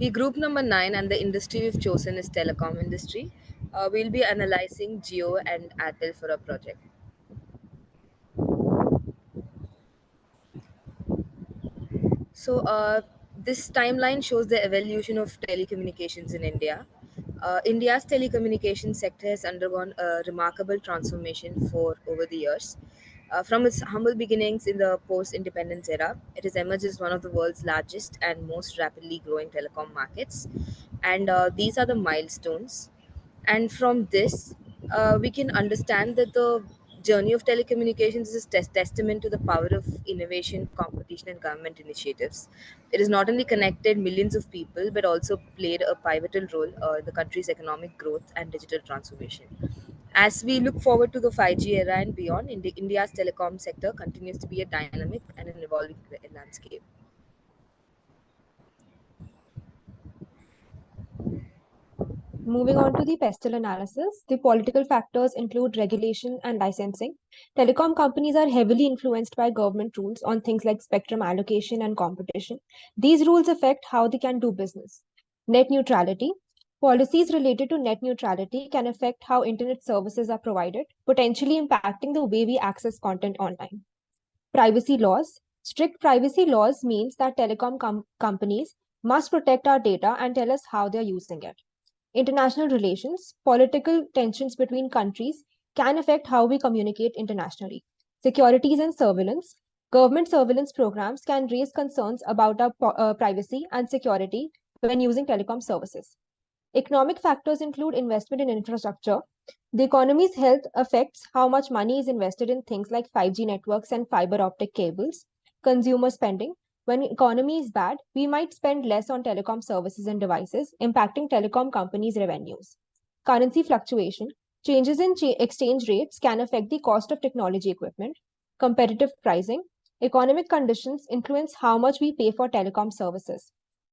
The group number 9 and the industry we've chosen is telecom industry. We'll be analyzing Jio and Airtel for a project. So this timeline shows the evolution of telecommunications in India. India's telecommunications sector has undergone a remarkable transformation for over the years. From its humble beginnings in the post-independence era, it has emerged as one of the world's largest and most rapidly growing telecom markets. And these are the milestones. And from this, we can understand that the journey of telecommunications is a testament to the power of innovation, competition, and government initiatives. It has not only connected millions of people but also played a pivotal role in the country's economic growth and digital transformation. As we look forward to the 5G era and beyond, India's telecom sector continues to be a dynamic and an evolving landscape. Moving on to the pestle analysis, the political factors include regulation and licensing. Telecom companies are heavily influenced by government rules on things like spectrum allocation and competition. These rules affect how they can do business. Net neutrality. Policies related to net neutrality can affect how internet services are provided, potentially impacting the way we access content online. Privacy laws. Strict privacy laws means that companies must protect our data and tell us how they are using it. International relations, political tensions between countries can affect how we communicate internationally. Securities and surveillance, government surveillance programs can raise concerns about our privacy and security when using telecom services. Economic factors include investment in infrastructure. The economy's health affects how much money is invested in things like 5G networks and fiber optic cables. Consumer spending. When economy is bad, we might spend less on telecom services and devices, impacting telecom companies' revenues. Currency fluctuation. Changes in exchange rates can affect the cost of technology equipment. Competitive pricing. Economic conditions influence how much we pay for telecom services.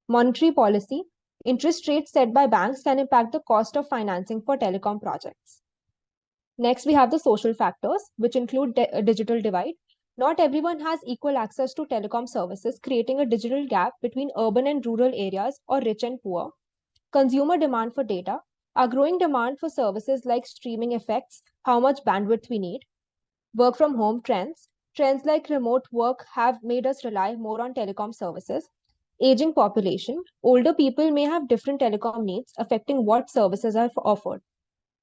Monetary policy. Interest rates set by banks can impact the cost of financing for telecom projects. Next, we have the social factors, which include a digital divide. Not everyone has equal access to telecom services, creating a digital gap between urban and rural areas or rich and poor. Consumer demand for data. A growing demand for services like streaming affects how much bandwidth we need. Work from home trends. Trends like remote work have made us rely more on telecom services. Aging population. Older people may have different telecom needs, affecting what services are offered.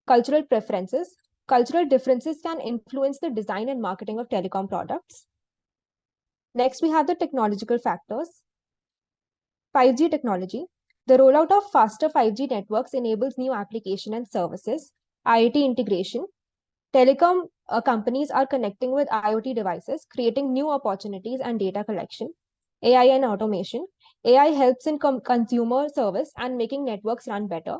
Cultural preferences. Cultural differences can influence the design and marketing of telecom products. Next, we have the technological factors. 5G technology. The rollout of faster 5G networks enables new applications and services. IoT integration. Telecom companies are connecting with IoT devices, creating new opportunities and data collection. AI and automation. AI helps in consumer service and making networks run better.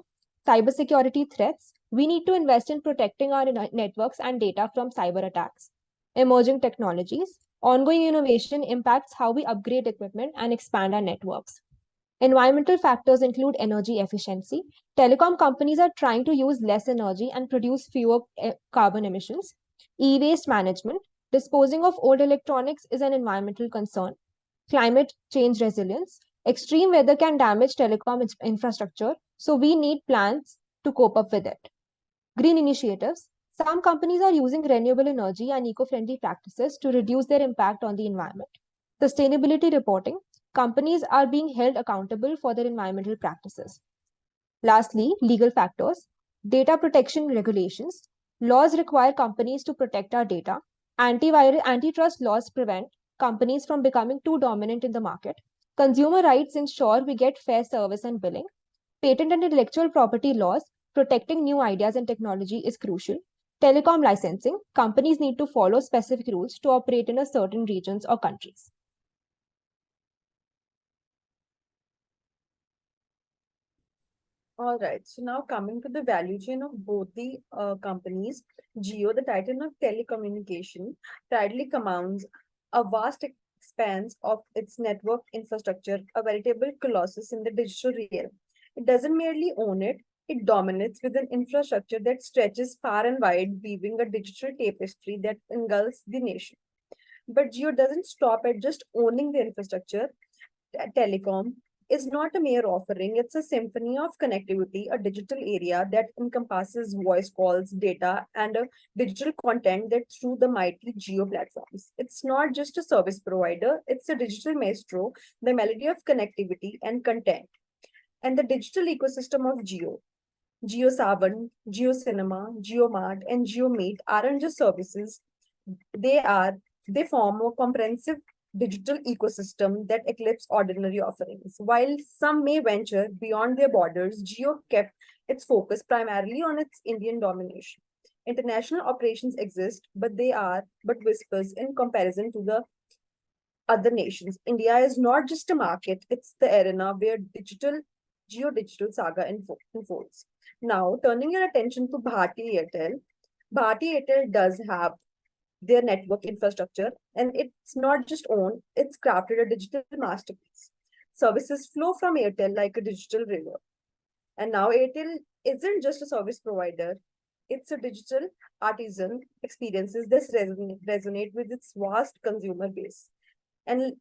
Cybersecurity threats. We need to invest in protecting our networks and data from cyber attacks. Emerging technologies. Ongoing innovation impacts how we upgrade equipment and expand our networks. Environmental factors include energy efficiency. Telecom companies are trying to use less energy and produce fewer carbon emissions. E-waste management. Disposing of old electronics is an environmental concern. Climate change resilience. Extreme weather can damage telecom infrastructure, so we need plans to cope up with it. Green initiatives. Some companies are using renewable energy and eco-friendly practices to reduce their impact on the environment. Sustainability reporting. Companies are being held accountable for their environmental practices. Lastly, legal factors. Data protection regulations. Laws require companies to protect our data. Antitrust laws prevent companies from becoming too dominant in the market. Consumer rights ensure we get fair service and billing. Patent and intellectual property laws protecting new ideas and technology is crucial. Telecom licensing. Companies need to follow specific rules to operate in a certain regions or countries. All right. So now coming to the value chain of both the companies, Geo, the titan of telecommunication, tightly commands a vast expanse of its network infrastructure, a veritable colossus in the digital realm. It doesn't merely own it, it dominates with an infrastructure that stretches far and wide, weaving a digital tapestry that engulfs the nation. But Geo doesn't stop at just owning the infrastructure. Telecom is not a mere offering, it's a symphony of connectivity, a digital area that encompasses voice calls, data, and a digital content that through the mighty geo platforms. It's not just a service provider, it's a digital maestro, the melody of connectivity and content. And the digital ecosystem of Geo. Geo Savan, Geo Cinema, Geo Mart, and Geo Meet aren't just services. They are they form a comprehensive digital ecosystem that eclipses ordinary offerings. While some may venture beyond their borders, Geo kept its focus primarily on its Indian domination. International operations exist, but they are but whispers in comparison to the other nations. India is not just a market, it's the arena where geo-digital saga unfolds. Now, turning your attention to Bharti Airtel does have their network infrastructure, and it's not just owned, it's crafted a digital masterpiece. Services flow from Airtel like a digital river. And now Airtel isn't just a service provider, it's a digital artisan experiences that resonate with its vast consumer base. And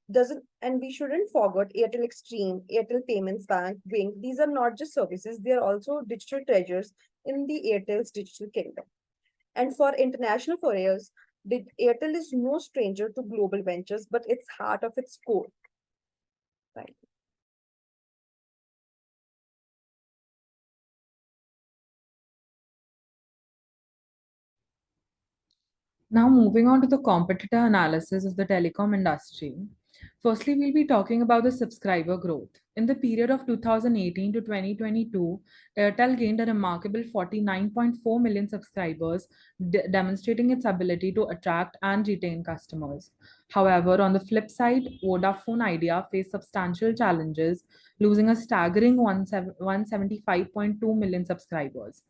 we shouldn't forget Airtel Extreme, Airtel Payments Bank, Wing. These are not just services, they are also digital treasures in the Airtel's digital kingdom. And for international forays, Airtel is no stranger to global ventures, but it's heart of its core. Right. Now, moving on to the competitor analysis of the telecom industry. Firstly, we'll be talking about the subscriber growth. In the period of 2018 to 2022, Airtel gained a remarkable 49.4 million subscribers, demonstrating its ability to attract and retain customers. However, on the flip side, Vodafone Idea faced substantial challenges, losing a staggering 175.2 million subscribers.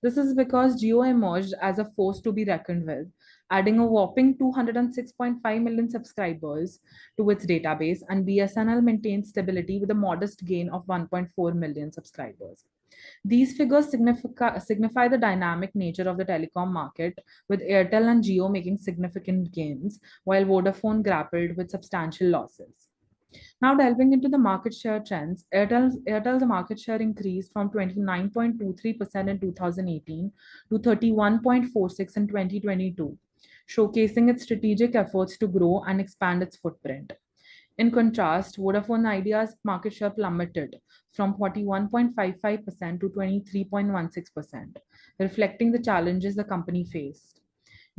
This is because Jio emerged as a force to be reckoned with, adding a whopping 206.5 million subscribers to its database, and BSNL maintained stability with a modest gain of 1.4 million subscribers. These figures signify the dynamic nature of the telecom market, with Airtel and Jio making significant gains, while Vodafone grappled with substantial losses. Now, delving into the market share trends, Airtel's market share increased from 29.23% in 2018 to 31.46% in 2022, showcasing its strategic efforts to grow and expand its footprint. In contrast, Vodafone Idea's market share plummeted from 41.55% to 23.16%, reflecting the challenges the company faced.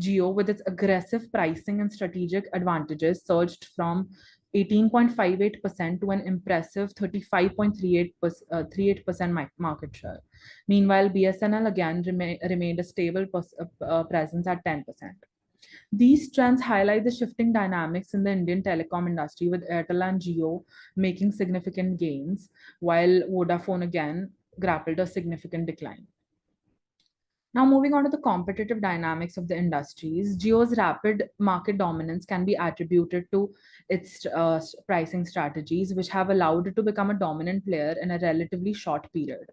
Jio, with its aggressive pricing and strategic advantages, surged from 18.58% to an impressive 35.38% market share. Meanwhile, BSNL again remained a stable presence at 10%. These trends highlight the shifting dynamics in the Indian telecom industry, with Airtel and Jio making significant gains, while Vodafone again grappled a significant decline. Now, moving on to the competitive dynamics of the industries, Jio's rapid market dominance can be attributed to its pricing strategies, which have allowed it to become a dominant player in a relatively short period.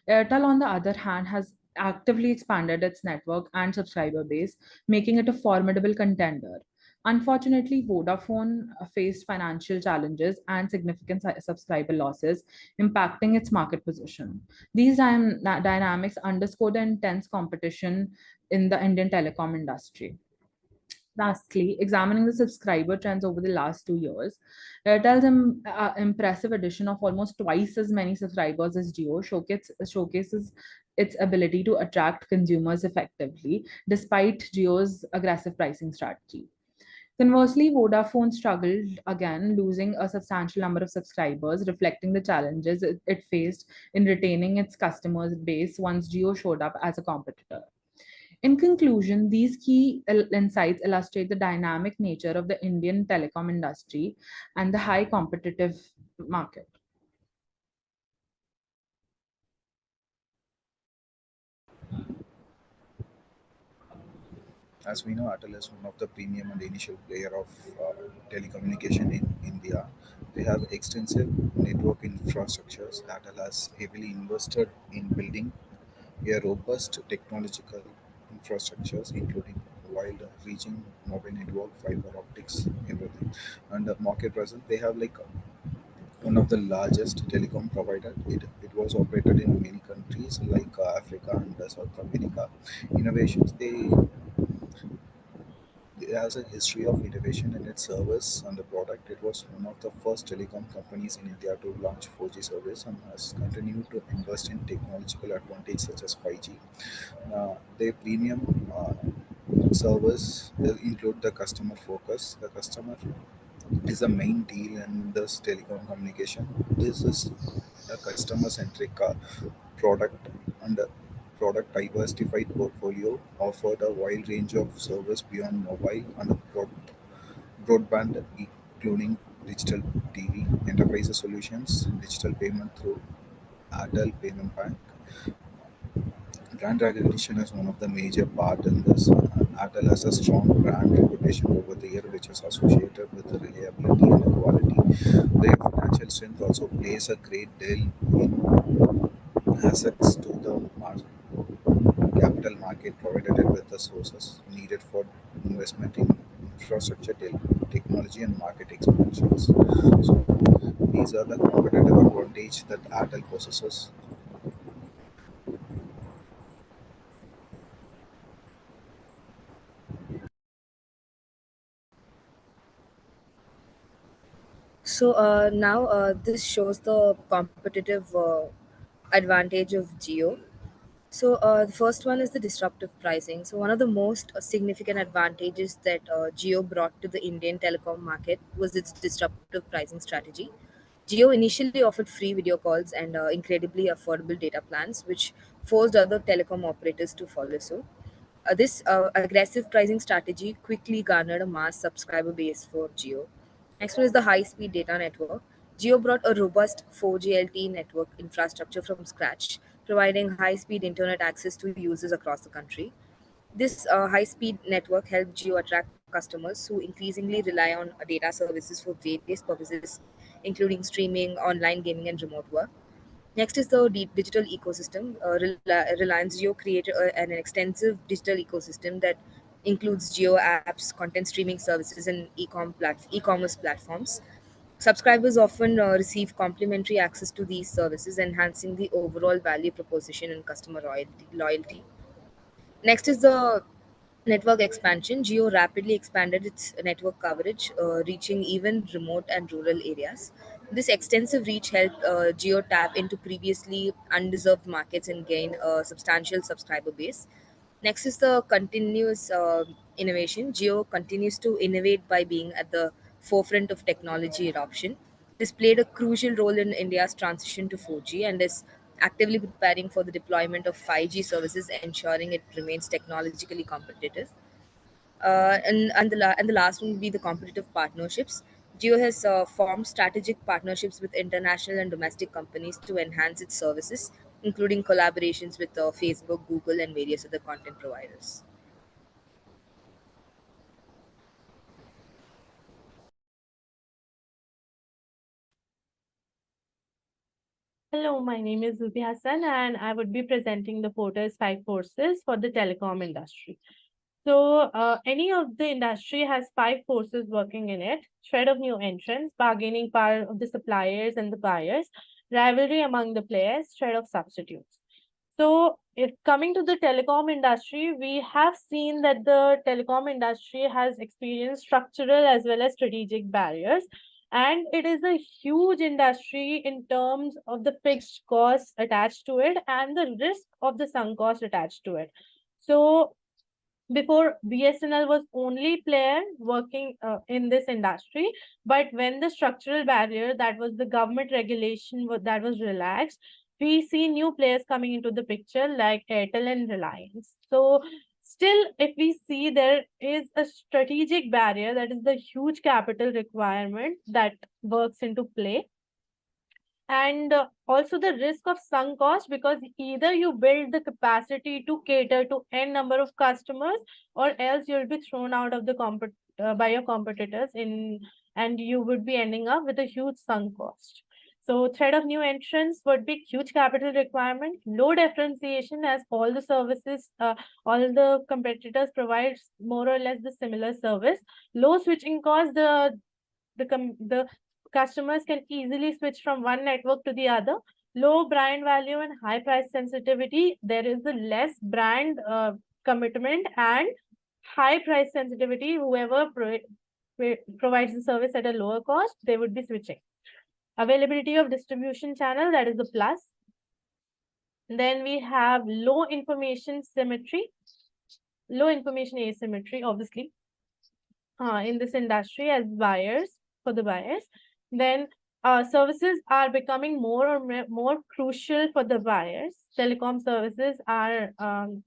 Airtel, on the other hand, has actively expanded its network and subscriber base, making it a formidable contender. Unfortunately, Vodafone faced financial challenges and significant subscriber losses, impacting its market position. These dynamics underscore the intense competition in the Indian telecom industry. Lastly, examining the subscriber trends over the last 2 years, Airtel's impressive addition of almost twice as many subscribers as Jio showcases its ability to attract consumers effectively, despite Jio's aggressive pricing strategy. Conversely, Vodafone struggled again, losing a substantial number of subscribers, reflecting the challenges it faced in retaining its customer base once Jio showed up as a competitor. In conclusion, these key insights illustrate the dynamic nature of the Indian telecom industry and the high competitive market. As we know, Airtel is one of the premium and initial player of telecommunication in India. They have extensive network infrastructures. Airtel has heavily invested in building a robust technological infrastructures, including wide reaching mobile network, fiber optics, everything. And the market presence, they have like one of the largest telecom provider. It was operated in many countries like Africa and South America. Innovations, it has a history of innovation in its service and the product. It was one of the first telecom companies in India to launch 4G service and has continued to invest in technological advantage such as 5G. Their premium service include the customer focus. The customer is the main deal in this telecom communication. This is a customer-centric product and a product diversified portfolio offered a wide range of service beyond mobile and broadband, including digital TV, enterprise solutions, digital payment through Airtel Payment Bank. Brand recognition is one of the major part in this. Airtel has a strong brand reputation over the year, which is associated with the reliability and the quality. Their financial strength also plays a great deal in assets to the capital market, provided it with the sources needed for investment in infrastructure, technology, and market expansions. So these are the competitive advantage that Airtel possesses. So now this shows the competitive advantage of Geo. So the first one is the disruptive pricing. So one of the most significant advantages that Geo brought to the Indian telecom market was its disruptive pricing strategy. Geo initially offered free video calls and incredibly affordable data plans, which forced other telecom operators to follow suit. This aggressive pricing strategy quickly garnered a mass subscriber base for Geo. Next one is the high speed data network. Geo brought a robust 4G LTE network infrastructure from scratch, providing high speed internet access to users across the country. This high speed network helped Geo attract customers who increasingly rely on data services for various purposes, including streaming, online gaming, and remote work. Next is the digital ecosystem. Reliance Jio created an extensive digital ecosystem that includes Geo apps, content streaming services, and e-commerce platforms. Subscribers often receive complimentary access to these services, enhancing the overall value proposition and customer loyalty. Next is the network expansion. Geo rapidly expanded its network coverage, reaching even remote and rural areas. This extensive reach helped Geo tap into previously undeserved markets and gain a substantial subscriber base. Next is the continuous innovation. Geo continues to innovate by being at the forefront of technology adoption. This played a crucial role in India's transition to 4G and is actively preparing for the deployment of 5G services, ensuring it remains technologically competitive. And the last one would be the competitive partnerships. Jio has formed strategic partnerships with international and domestic companies to enhance its services, including collaborations with Facebook, Google, and various other content providers. Hello, my name is Zubiya Hasan, and I would be presenting the Porter's five forces for the telecom industry. So, any of the industry has five forces working in it: threat of new entrants, bargaining power of the suppliers and the buyers, rivalry among the players, threat of substitutes. So, if coming to the telecom industry, we have seen that the telecom industry has experienced structural as well as strategic barriers, and it is a huge industry in terms of the fixed costs attached to it and the risk of the sunk cost attached to it. So, before BSNL was only player working in this industry, but when the structural barrier, that was the government regulation that was relaxed, we see new players coming into the picture like Airtel and Reliance. So still, if we see, there is a strategic barrier, that is the huge capital requirement that works into play, and also the risk of sunk cost, because either you build the capacity to cater to n number of customers, or else you'll be thrown out of the by your competitors in, and you would be ending up with a huge sunk cost. So threat of new entrants would be huge capital requirement, low differentiation, as all the services, all the competitors provide more or less the similar service, low switching cost, the customers can easily switch from one network to the other. Low brand value and high price sensitivity. There is a less brand commitment and high price sensitivity. Whoever provides the service at a lower cost, they would be switching. Availability of distribution channel, that is the plus. Then we have low information symmetry, low information asymmetry, obviously, in this industry as buyers, for the buyers. Then services are becoming more crucial for the buyers. Telecom services are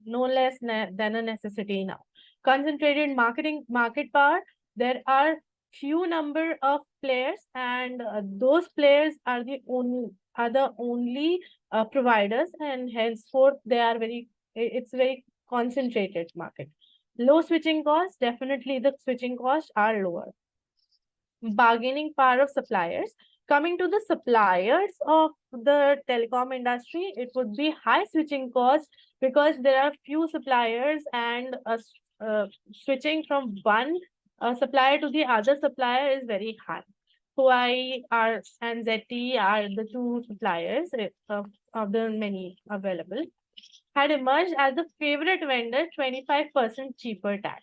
no less than a necessity now. Concentrated market power. There are few number of players, and those players are the only providers, and henceforth they are it's very concentrated market. Low switching costs, definitely the switching costs are lower. Bargaining power of suppliers. Coming to the suppliers of the telecom industry, it would be high switching costs because there are few suppliers, and switching from one supplier to the other supplier is very high. Huawei and ZTE are the two suppliers of the many available. Had emerged as the favorite vendor, 25% cheaper tag.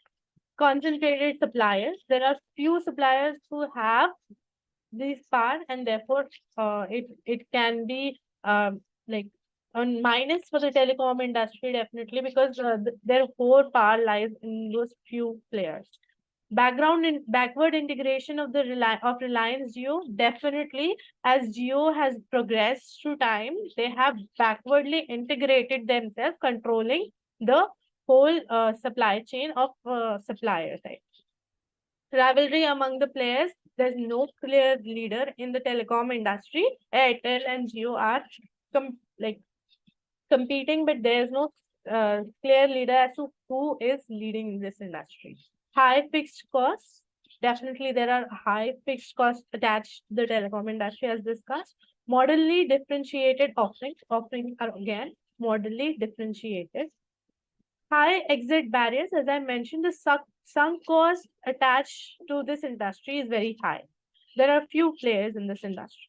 Concentrated suppliers. There are few suppliers who have this power, and therefore it can be like on minus for the telecom industry, definitely, because their whole power lies in those few players. Backward integration of the Reliance Jio, definitely, as Jio has progressed through time, they have backwardly integrated themselves, controlling the whole supply chain of suppliers. Right? Rivalry among the players. There's no clear leader in the telecom industry. Airtel and Jio are competing, but there's no clear leader as to who is leading this industry. High fixed costs. Definitely, there are high fixed costs attached to the telecom industry, as discussed. Moderately differentiated offerings. Offerings are again moderately differentiated. High exit barriers, as I mentioned, the sunk cost attached to this industry is very high. There are few players in this industry.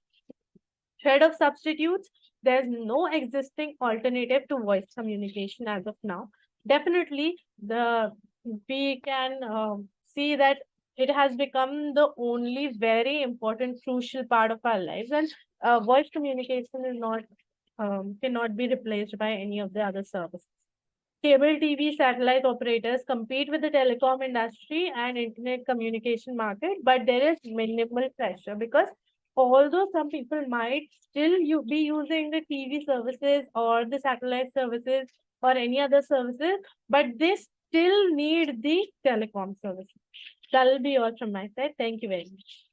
Threat of substitutes, there's no existing alternative to voice communication as of now. Definitely, we can see that it has become the only very important, crucial part of our lives, and voice communication is not cannot be replaced by any of the other services. Cable TV satellite operators compete with the telecom industry and internet communication market, but there is minimal pressure because although some people might still be using the TV services or the satellite services or any other services, but they still need the telecom services. That will be all from my side. Thank you very much.